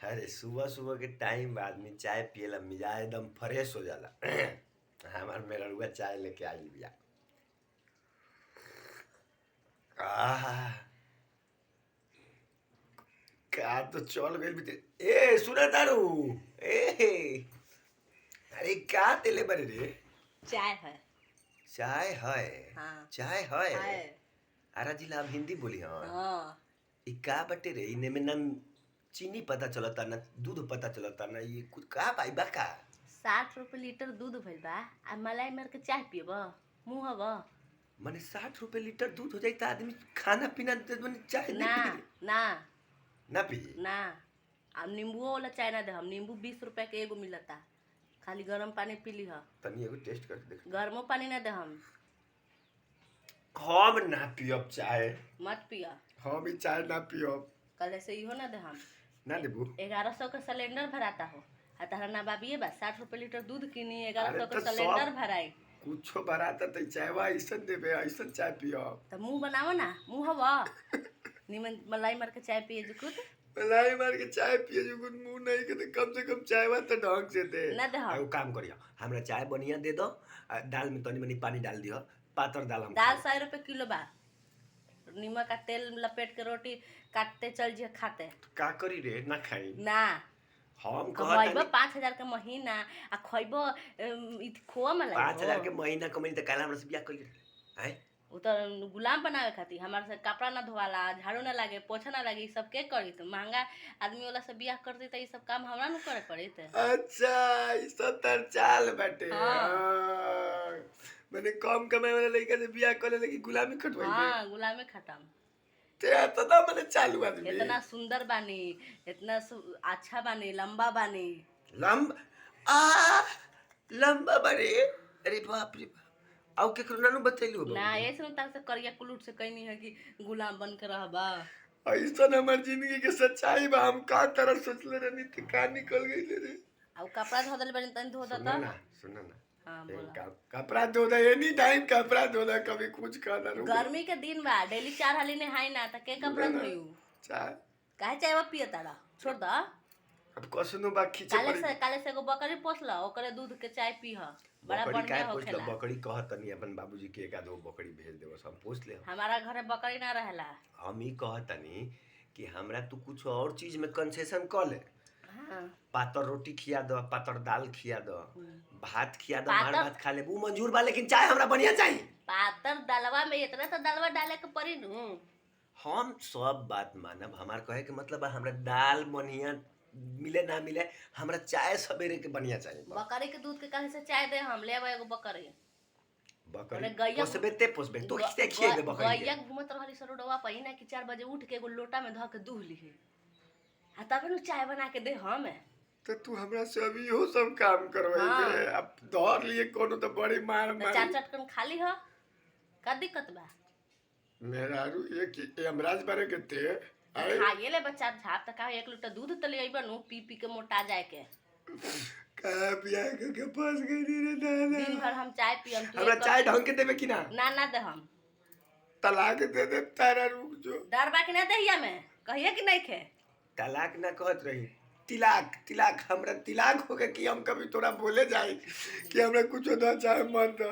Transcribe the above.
अरे सुबह सुबह के टाइम में आदमी चाय पियला मिजाज एकदम फ्रेश हो जाला। हमार मेहरुआ चाय लेके आई बिया। आहा, का तो चल गइल बीते। ए सुना तारू। ए अरे का तेले बरे रे। चाय है। चाय है। हाँ। चाय है। है। आरा जिला अब हिंदी बोली हाँ। हाँ। ई का बटे रे इने में ना चीनी पता चलता ना दूध पता चलता ना ये कुछ का पाई बा का। 60 रुपये लीटर दूध भइल बा। आ मलाई मार के चाय पियब मुँह हब माने 60 रुपए लीटर दूध हो जाई त आदमी खाना पीना चाय ना नहीं पी ना ना पी। ना। अब नींबुओ वाला चाय ना दे हम। नींबू 20 रुपया के एगो मिलता। खाली गर्म पानी पी ली ह। तनी एगो टेस्ट करके देख। गर्मो पानी ना दे हम। हम ना पियब चाय। मत पिया। हम ई चाय ना पियब। कल से इहो ना दे हम। ना देबू। 1100 का सिलेंडर भराता हो। आ तहरा ना बाबिए बा 60 रुपये लीटर दूध किनी 1100 अरे का तो सिलेंडर सब भराई। कुछो बराता त चायवा ऐसन देबे ऐसन चाय पियब। तो मुँह बनावो ना मुँह हब निमन मलाई मार के चाय पिए जुकुत मलाई मार के चाय पिए जो कुछ मुंह नहीं के तो कम से कम चायवा तो ढंग से दे। ना दे हम। एगो काम करिया हमरा चाय बढ़िया दे दो आ दाल में तनी मनी पानी डाल दियो पातर दाल हम दाल खाएं। 100 रुपये किलो बा। नीमक का तेल लपेट के रोटी काटते चल जिया खाते का करी रे ना खाई। ना। हम कमाइब कहत 5,000 के महीना आ खइब खोआ मलाई 5,000 के महीना कमाई त काला हमरा से बियाह कइले हैं। उ तो गुलाम बनावे खातिर हमारे से कपड़ा ना धोवाला झाड़ू ना लागे पोछा ना लागे ई सब के करी। तो महंगा आदमी वाला से बियाह करती तो ई सब काम हमरा नु करे पड़ी। अच्छा ई सब तर चाल बाटे। हाँ। हाँ। मैंने कम कमाए वाला लड़का से बियाह कर लेकिन गुलामी खटवाई दे। हाँ गुलामे खत्म। ते तो ना मैंने चालू आदमी। इतना सुंदर बानी इतना अच्छा बानी लंबा बानी। आ लंबा बड़े अरे बाप रे बाप आउ केकरो नानू बतैलू ना ऐसे न तार से करिया कुलूट से कहनी है कि गुलाम बन के रहबा। ऐसा हमार जिंदगी के सच्चाई बा हम का तरह सोचले रहनी त का निकल गइले रे। अब कपड़ा धो दल बनी तनी धो सुनना दता। ना हाँ बोला। कपड़ा धो दे एनी टाइम कपड़ा धो दे कभी कुछ कहना रुक। गर्मी के दिन बा डेली 4 हाली नहाई ना त के कपड़ा धोयू। चाय काहे चाय पिए तारा छोड़ द। अब कसनो बा खींचे पड़ी। काले से एगो बकरी पोसला ओकरे दूध के चाय पीह बड़ा बकरी बढ़िया काय पोछला होखेला। बकरी कहत तनी अपन बाबूजी के एक आधो बकरी भेज देबो हम पोछ ले। हमारा घरे बकरी ना रहेला। हम ही कहत तनी कि हमरा तू कुछ और चीज में कंसेशन कर ले। हाँ। पातर रोटी खिया दो पातर दाल खिया दो भात खिया दो पातर- मार भात खा ले वो मंजूर बा लेकिन चाय हमरा बढ़िया चाहिए। पातर दलवा में इतना तो दलवा डाले के पड़ी नु। हम सब बात मानब हमार कहे के मतलब है हमरा दाल बढ़िया मिले ना मिले हमरा चाय सवेरे के बढ़िया चाहिए। बकरी के दूध के कहे से चाय दे हम लेब एगो बकरी। बकरी अरे गैया- पोसबे ते पोसबे तो किसे खिएबे बकरी गैया के? घूमत रहली सरोडवा पहिना कि 4 बजे उठ के एगो लोटा में धऽ के दूह लीहे आ तब नु चाय बना के दे हम। तो तू हमरा से अभी इहो सब काम करवाइबे। हाँ। अब धर लिए कोनो तो बड़ी मार तो मार 4 चटकन खाली ह का दिक्कत बा। मेहरारू ये कि यमराज बारे के ते अरे खाइए ले बच्चा झाप तक 1 लीटर दूध तले अइबा नु पी पी के मोटा जाए के। का बियाह के पास गई रे दादा। दिन भर हम चाय पियम तू हमरा एक चाय कप- ढंग के देबे कि ना ना दे हम। तलाक दे दे तारा रुक जो। डर बा कि ना दहिया में कहिए कि नहीं खे। तलाक ना कहत रही तिलाक तिलाक हमरा तिलाक हो गए कि हम कभी तोरा बोले जाए कि हमरा कुछ दो चाहे मत दो।